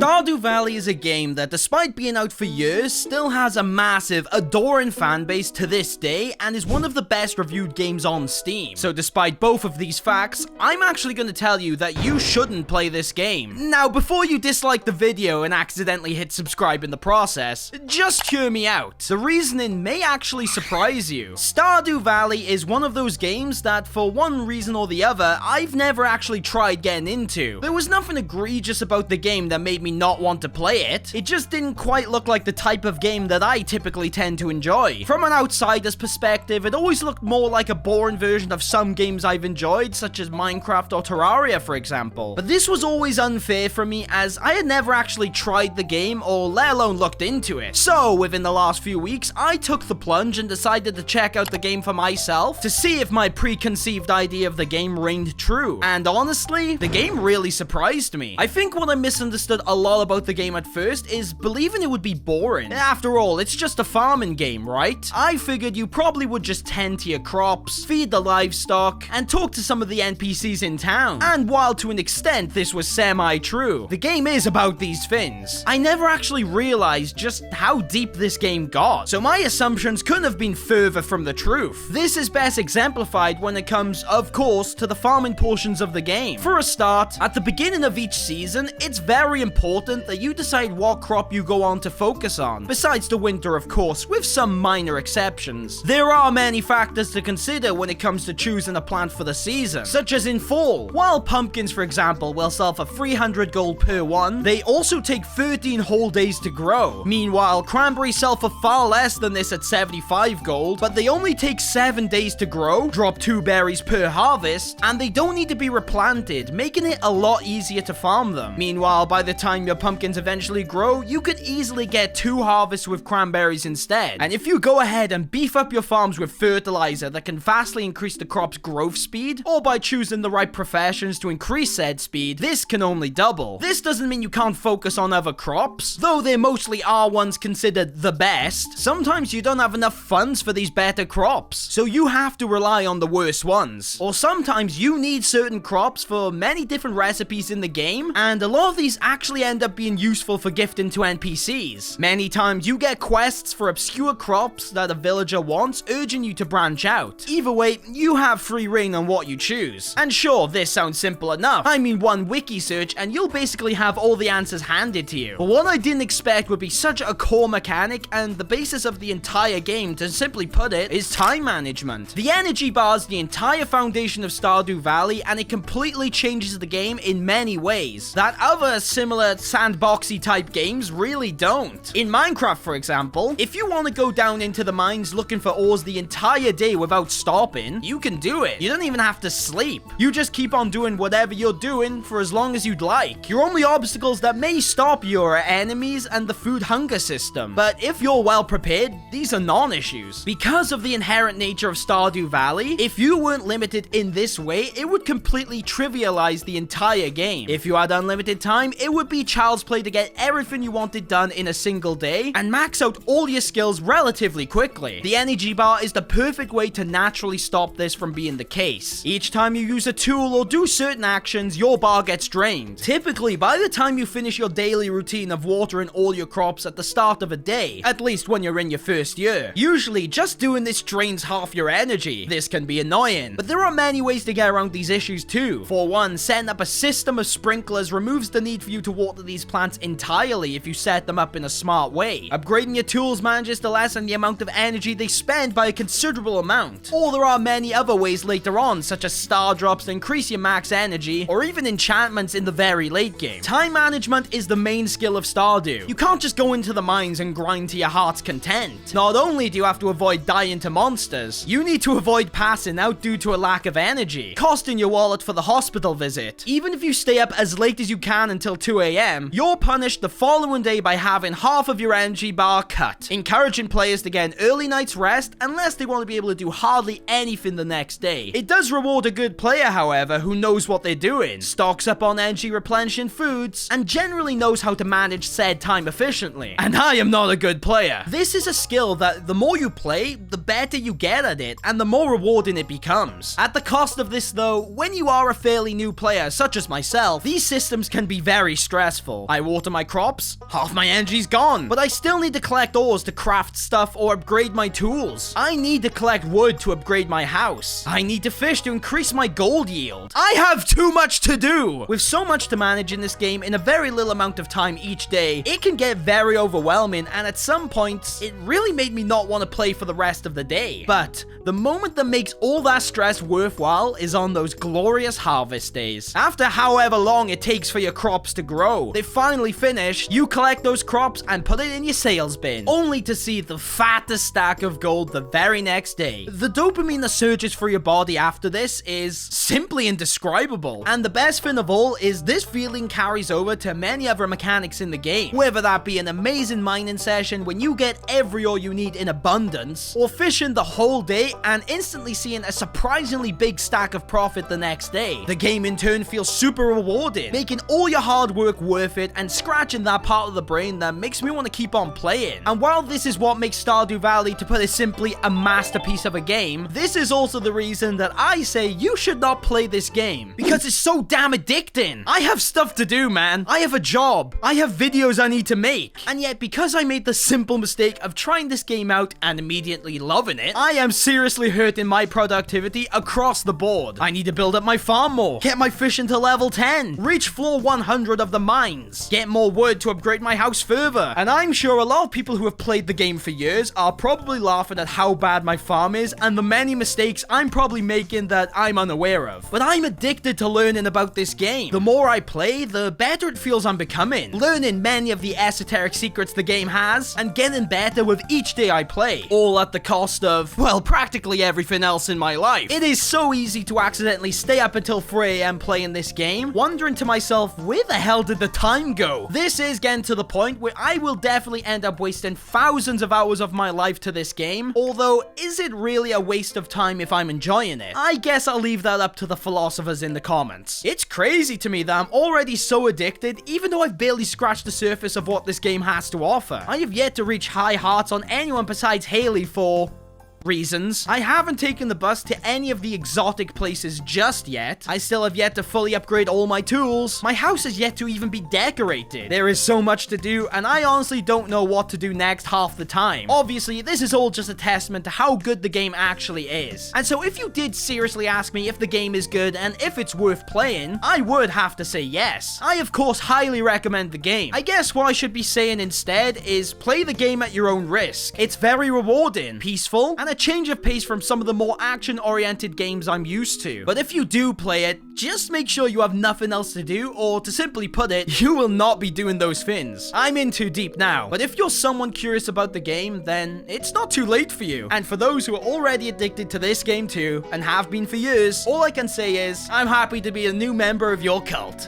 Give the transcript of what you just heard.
Stardew Valley is a game that, despite being out for years, still has a massive, adoring fanbase to this day and is one of the best reviewed games on Steam. So despite both of these facts, I'm actually going to tell you that you shouldn't play this game. Now, before you dislike the video and accidentally hit subscribe in the process, just hear me out. The reasoning may actually surprise you. Stardew Valley is one of those games that, for one reason or the other, I've never actually tried getting into. There was nothing egregious about the game that made me not want to play it. It just didn't quite look like the type of game that I typically tend to enjoy. From an outsider's perspective, it always looked more like a boring version of some games I've enjoyed, such as Minecraft or Terraria, for example. But this was always unfair for me, as I had never actually tried the game or let alone looked into it. So, within the last few weeks, I took the plunge and decided to check out the game for myself to see if my preconceived idea of the game reigned true. And honestly, the game really surprised me. I think what I misunderstood a lot about the game at first is believing it would be boring. After all, it's just a farming game, right? I figured you probably would just tend to your crops, feed the livestock, and talk to some of the NPCs in town. And while to an extent this was semi-true, the game is about these things. I never actually realized just how deep this game got, so my assumptions couldn't have been further from the truth. This is best exemplified when it comes, of course, to the farming portions of the game. For a start, at the beginning of each season, it's very important that you decide what crop you go on to focus on, besides the winter, of course, with some minor exceptions. There are many factors to consider when it comes to choosing a plant for the season, such as in fall. While pumpkins, for example, will sell for 300 gold per one, they also take 13 whole days to grow. Meanwhile, cranberries sell for far less than this at 75 gold, but they only take 7 days to grow, drop 2 berries per harvest, and they don't need to be replanted, making it a lot easier to farm them. Meanwhile, by the time your pumpkins eventually grow, you could easily get 2 harvests with cranberries instead. And if you go ahead and beef up your farms with fertilizer that can vastly increase the crop's growth speed, or by choosing the right professions to increase said speed, this can only double. This doesn't mean you can't focus on other crops, though there mostly are ones considered the best. Sometimes you don't have enough funds for these better crops, so you have to rely on the worst ones. Or sometimes you need certain crops for many different recipes in the game, and a lot of these actually end up being useful for gifting to NPCs. Many times you get quests for obscure crops that a villager wants, urging you to branch out. Either way, you have free reign on what you choose. And sure, this sounds simple enough. I mean, one wiki search and you'll basically have all the answers handed to you. But what I didn't expect would be such a core mechanic and the basis of the entire game, to simply put it, is time management. The energy bar is the entire foundation of Stardew Valley, and it completely changes the game in many ways that other similar sandboxy type games really don't. In Minecraft, for example, if you want to go down into the mines looking for ores the entire day without stopping, you can do it. You don't even have to sleep. You just keep on doing whatever you're doing for as long as you'd like. Your only obstacles that may stop you are enemies and the food hunger system. But if you're well prepared, these are non-issues. Because of the inherent nature of Stardew Valley, if you weren't limited in this way, it would completely trivialize the entire game. If you had unlimited time, it would be child's play to get everything you wanted done in a single day and max out all your skills relatively quickly. The energy bar is the perfect way to naturally stop this from being the case. Each time you use a tool or do certain actions, your bar gets drained. Typically, by the time you finish your daily routine of watering all your crops at the start of a day, at least when you're in your first year. Usually, just doing this drains half your energy. This can be annoying, but there are many ways to get around these issues too. For one, setting up a system of sprinklers removes the need for you to water these plants entirely if you set them up in a smart way. Upgrading your tools manages to lessen the amount of energy they spend by a considerable amount. Or there are many other ways later on, such as star drops to increase your max energy, or even enchantments in the very late game. Time management is the main skill of Stardew. You can't just go into the mines and grind to your heart's content. Not only do you have to avoid dying to monsters, you need to avoid passing out due to a lack of energy, costing your wallet for the hospital visit. Even if you stay up as late as you can until 2 AM, you're punished the following day by having half of your energy bar cut, encouraging players to get an early night's rest unless they want to be able to do hardly anything the next day. It does reward a good player, however, who knows what they're doing, stocks up on energy replenishing foods, and generally knows how to manage said time efficiently. And I am not a good player. This is a skill that the more you play, the better you get at it, and the more rewarding it becomes. At the cost of this though, when you are a fairly new player, such as myself, these systems can be very stressful. stressful. I water my crops, half my energy's gone. But I still need to collect ores to craft stuff or upgrade my tools. I need to collect wood to upgrade my house. I need to fish to increase my gold yield. I have too much to do! With so much to manage in this game in a very little amount of time each day, it can get very overwhelming, and at some points, it really made me not want to play for the rest of the day. But the moment that makes all that stress worthwhile is on those glorious harvest days. After however long it takes for your crops to grow, they finally finish, you collect those crops and put it in your sales bin, only to see the fattest stack of gold the very next day. The dopamine that surges through your body after this is simply indescribable. And the best thing of all is this feeling carries over to many other mechanics in the game, whether that be an amazing mining session when you get every ore you need in abundance, or fishing the whole day and instantly seeing a surprisingly big stack of profit the next day. The game in turn feels super rewarding, making all your hard work worth it and scratching that part of the brain that makes me want to keep on playing. And while this is what makes Stardew Valley, to put it simply, a masterpiece of a game, this is also the reason that I say you should not play this game, because it's so damn addicting. I have stuff to do, man. I have a job. I have videos I need to make. And yet, because I made the simple mistake of trying this game out and immediately loving it, I am seriously hurting my productivity across the board. I need to build up my farm more, get my fishing to level 10, reach floor 100 of the mines, get more wood to upgrade my house further. And I'm sure a lot of people who have played the game for years are probably laughing at how bad my farm is and the many mistakes I'm probably making that I'm unaware of. But I'm addicted to learning about this game. The more I play, the better it feels I'm becoming, learning many of the esoteric secrets the game has, and getting better with each day I play, all at the cost of, well, practically everything else in my life. It is so easy to accidentally stay up until 3 AM playing this game, wondering to myself, where the hell did the time go? This is getting to the point where I will definitely end up wasting thousands of hours of my life to this game, although is it really a waste of time if I'm enjoying it? I guess I'll leave that up to the philosophers in the comments. It's crazy to me that I'm already so addicted, even though I've barely scratched the surface of what this game has to offer. I have yet to reach high hearts on anyone besides Haley for reasons. I haven't taken the bus to any of the exotic places just yet. I still have yet to fully upgrade all my tools. My house is yet to even be decorated. There is so much to do, and I honestly don't know what to do next half the time. Obviously, this is all just a testament to how good the game actually is. And so if you did seriously ask me if the game is good and if it's worth playing, I would have to say yes. I of course highly recommend the game. I guess what I should be saying instead is play the game at your own risk. It's very rewarding, peaceful, and a change of pace from some of the more action-oriented games I'm used to. But if you do play it, just make sure you have nothing else to do, or to simply put it, you will not be doing those things. I'm in too deep now, but if you're someone curious about the game, then it's not too late for you. And for those who are already addicted to this game too, and have been for years, all I can say is, I'm happy to be a new member of your cult.